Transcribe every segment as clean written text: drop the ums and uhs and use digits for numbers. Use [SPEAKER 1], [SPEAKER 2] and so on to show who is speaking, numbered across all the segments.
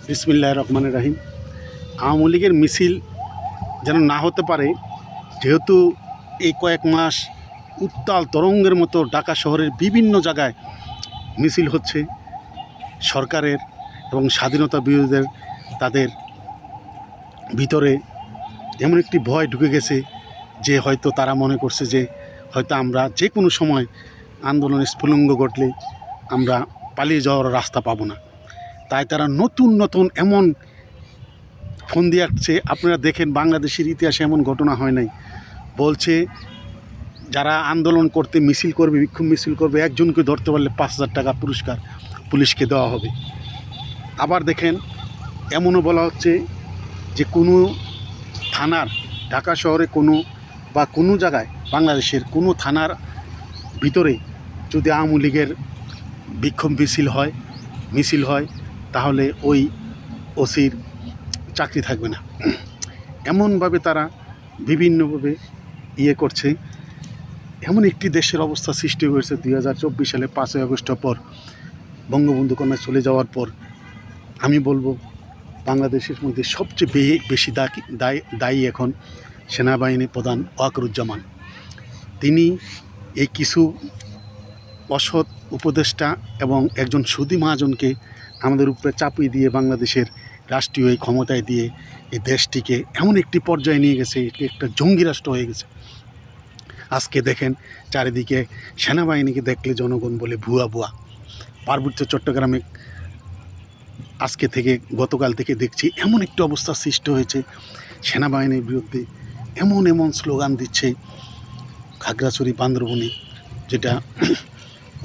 [SPEAKER 1] বিসমিল্লাহির রহমানির রহিম। আওয়ামী লীগের মিছিল যেন না হতে পারে, যেহেতু এই কয়েক মাস উত্তাল তরঙ্গের মতো ঢাকা শহরের বিভিন্ন জায়গায় মিছিল হচ্ছে সরকারের এবং স্বাধীনতা বিরোধীদের, তাদের ভিতরে এমন একটি ভয় ঢুকে গেছে যে হয়তো তারা মনে করছে যে হয়তো আমরা যে কোনো সময় আন্দোলনের স্ফুলিঙ্গ ঘটলে আমরা পালিয়ে যাওয়ার রাস্তা পাবো না। তাই তারা নতুন নতুন এমন ফোন দিয়ে আসছে, আপনারা দেখেন বাংলাদেশের ইতিহাসে এমন ঘটনা হয় নাই। বলছে যারা আন্দোলন করতে মিছিল করবে, বিক্ষোভ মিছিল করবে, একজনকে ধরতে পারলে 5,000 টাকা পুরস্কার পুলিশকে দেওয়া হবে। আবার দেখেন এমনও বলা হচ্ছে যে কোনো থানার, ঢাকা শহরে কোনো জায়গায় বাংলাদেশের কোনো থানার ভিতরে যদি আওয়ামী লীগের বিক্ষোভ মিছিল হয় তাহলে ওই ওসির চাকরি থাকবে না। এমনভাবে তারা বিভিন্নভাবে করছে। এমন একটি দেশের অবস্থা সৃষ্টি হয়েছে 2024 সালে 5ই আগস্টের পর, বঙ্গবন্ধু কন্যা চলে যাওয়ার পর। আমি বলবো বাংলাদেশের মধ্যে সবচেয়ে বেশি দায়ী এখন সেনাবাহিনী প্রধান ওয়াকারুজ্জামান। তিনি এই কিছু অসৎ উপদেষ্টা এবং একজন সুদী মহাজনকে আমাদের উপরে চাপিয়ে দিয়ে বাংলাদেশের রাষ্ট্রীয় এই ক্ষমতায় দিয়ে এই দেশটিকে এমন একটি পর্যায়ে নিয়ে গেছে, এটি একটা জঙ্গি রাষ্ট্র হয়ে গেছে। আজকে দেখেন চারিদিকে সেনাবাহিনীকে দেখলে জনগণ বলে ভুয়া। পার্বত্য চট্টগ্রামে গতকাল থেকে দেখছি এমন একটি অবস্থা সৃষ্টি হয়েছে, সেনাবাহিনীর বিরুদ্ধে এমন স্লোগান দিচ্ছে খাগড়াছড়ি, বান্দরবনে, যেটা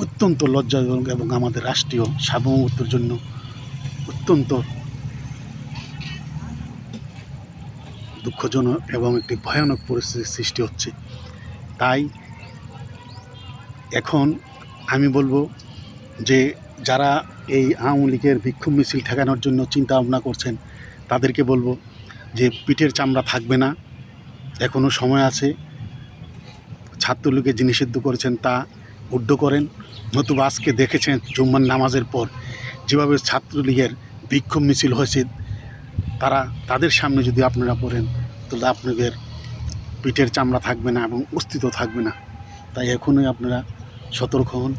[SPEAKER 1] অত্যন্ত লজ্জাজনক এবং আমাদের রাষ্ট্রীয় সার্বভৌমত্বের জন্য অত্যন্ত দুঃখজনক এবং একটি ভয়ানক পরিস্থিতির সৃষ্টি হচ্ছে। তাই এখন আমি বলবো যে যারা এই আওয়ামী লীগের বিক্ষোভ মিছিল ঠেকানোর জন্য চিন্তা ভাবনা করছেন তাদেরকে বলবো যে পিঠের চামড়া থাকবে না, এখনও সময় আছে। ছাত্রলীগের যে নিষিদ্ধ করেছেন তা উদ্ধ করেন, নতুবা আজকে দেখেছেন জুম্মার নামাজের পর যেভাবে ছাত্রলীগের বিক্ষোভ মিছিল হয়েছে, তাদের সামনে যদি আপনারা পড়েন তাহলে আপনাদের পিঠের চামড়া থাকবে না এবং অস্তিত্ব থাকবে না। তাই এখনই আপনারা সতর্ক হন।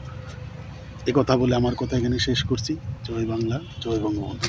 [SPEAKER 1] কথা বলে আমার কথা এখানে শেষ করছি। জয় বাংলা, জয় বঙ্গবন্ধু।